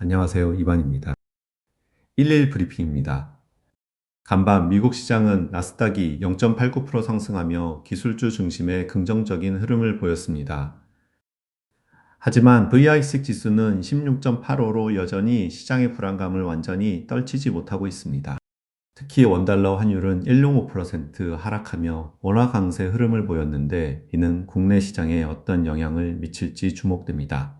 안녕하세요. 이반입니다. 1일 브리핑입니다. 간밤 미국 시장은 나스닥이 0.89% 상승하며 기술주 중심의 긍정적인 흐름을 보였습니다. 하지만 VIX 지수는 16.85로 여전히 시장의 불안감을 완전히 떨치지 못하고 있습니다. 특히 원달러 환율은 1.05% 하락하며 원화 강세 흐름을 보였는데 이는 국내 시장에 어떤 영향을 미칠지 주목됩니다.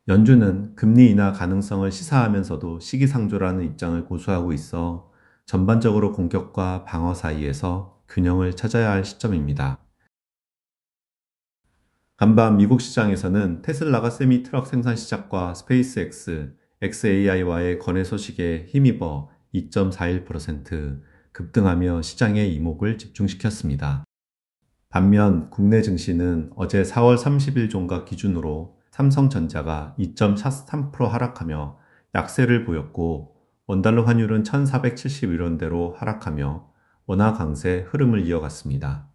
연준은 금리 인하 가능성을 시사하면서도 시기상조라는 입장을 고수하고 있어 전반적으로 공격과 방어 사이에서 균형을 찾아야 할 시점입니다. 간밤 미국 시장에서는 테슬라가 세미 트럭 생산 시작과 스페이스X, xAI와의 거래 소식에 힘입어 2.41% 급등하며 시장의 이목을 집중시켰습니다. 반면 국내 증시는 어제 4월 30일 종가 기준으로 삼성전자가 2.43% 하락하며 약세를 보였고 원달러 환율은 1471원대로 하락하며 원화 강세 흐름을 이어갔습니다.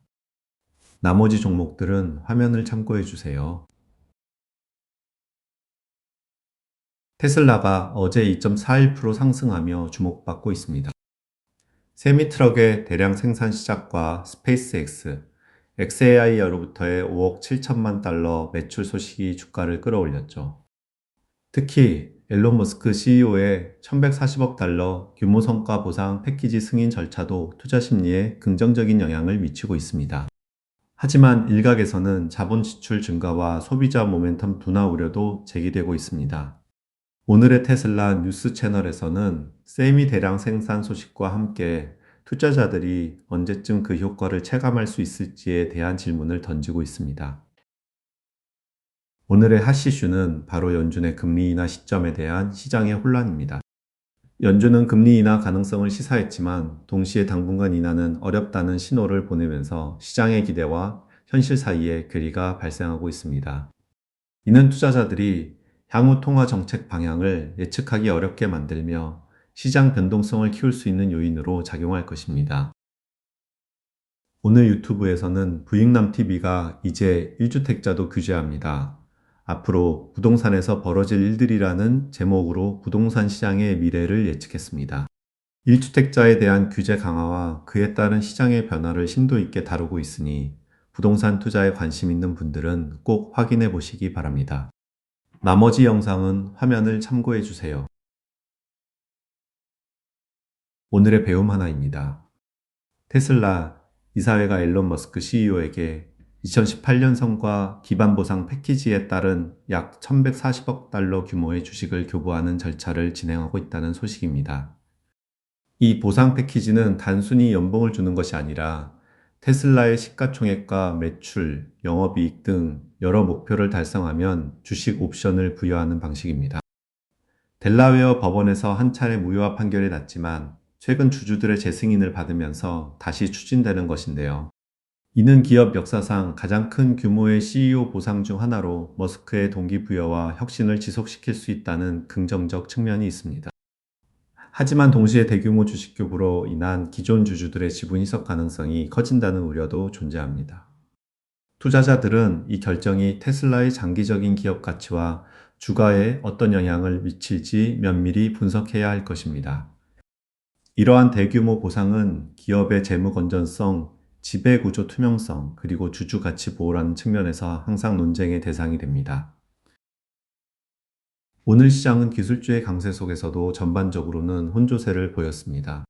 나머지 종목들은 화면을 참고해 주세요. 테슬라가 어제 2.41% 상승하며 주목받고 있습니다. 세미트럭의 대량 생산 시작과 스페이스X, xAI로부터의 5억 7천만 달러 매출 소식이 주가를 끌어올렸죠. 특히 앨런 머스크 CEO의 1140억 달러 규모 성과 보상 패키지 승인 절차도 투자 심리에 긍정적인 영향을 미치고 있습니다. 하지만 일각에서는 자본 지출 증가와 소비자 모멘텀 둔화 우려도 제기되고 있습니다. 오늘의 테슬라 뉴스 채널에서는 세미 대량 생산 소식과 함께 투자자들이 언제쯤 그 효과를 체감할 수 있을지에 대한 질문을 던지고 있습니다. 오늘의 핫 이슈는 바로 연준의 금리 인하 시점에 대한 시장의 혼란입니다. 연준은 금리 인하 가능성을 시사했지만 동시에 당분간 인하는 어렵다는 신호를 보내면서 시장의 기대와 현실 사이에 괴리가 발생하고 있습니다. 이는 투자자들이 향후 통화 정책 방향을 예측하기 어렵게 만들며 시장 변동성을 키울 수 있는 요인으로 작용할 것입니다. 오늘 유튜브에서는 부익남TV가 이제 1주택자도 규제합니다. 앞으로 부동산에서 벌어질 일들이라는 제목으로 부동산 시장의 미래를 예측했습니다. 1주택자에 대한 규제 강화와 그에 따른 시장의 변화를 심도 있게 다루고 있으니 부동산 투자에 관심 있는 분들은 꼭 확인해 보시기 바랍니다. 나머지 영상은 화면을 참고해 주세요. 오늘의 배움 하나입니다. 테슬라 이사회가 앨런 머스크 CEO에게 2018년성과 기반 보상 패키지에 따른 약 1140억 달러 규모의 주식을 교부하는 절차를 진행하고 있다는 소식입니다. 이 보상 패키지는 단순히 연봉을 주는 것이 아니라 테슬라의 시가총액과 매출, 영업이익 등 여러 목표를 달성하면 주식 옵션을 부여하는 방식입니다. 델라웨어 법원에서 한 차례 무효화 판결이 났지만 최근 주주들의 재승인을 받으면서 다시 추진되는 것인데요. 이는 기업 역사상 가장 큰 규모의 CEO 보상 중 하나로 머스크의 동기부여와 혁신을 지속시킬 수 있다는 긍정적 측면이 있습니다. 하지만 동시에 대규모 주식 교부로 인한 기존 주주들의 지분 희석 가능성이 커진다는 우려도 존재합니다. 투자자들은 이 결정이 테슬라의 장기적인 기업 가치와 주가에 어떤 영향을 미칠지 면밀히 분석해야 할 것입니다. 이러한 대규모 보상은 기업의 재무 건전성, 지배구조 투명성, 그리고 주주 가치 보호라는 측면에서 항상 논쟁의 대상이 됩니다. 오늘 시장은 기술주의 강세 속에서도 전반적으로는 혼조세를 보였습니다.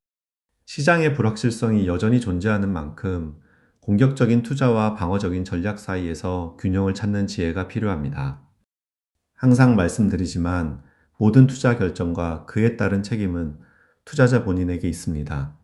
시장의 불확실성이 여전히 존재하는 만큼 공격적인 투자와 방어적인 전략 사이에서 균형을 찾는 지혜가 필요합니다. 항상 말씀드리지만 모든 투자 결정과 그에 따른 책임은 투자자 본인에게 있습니다.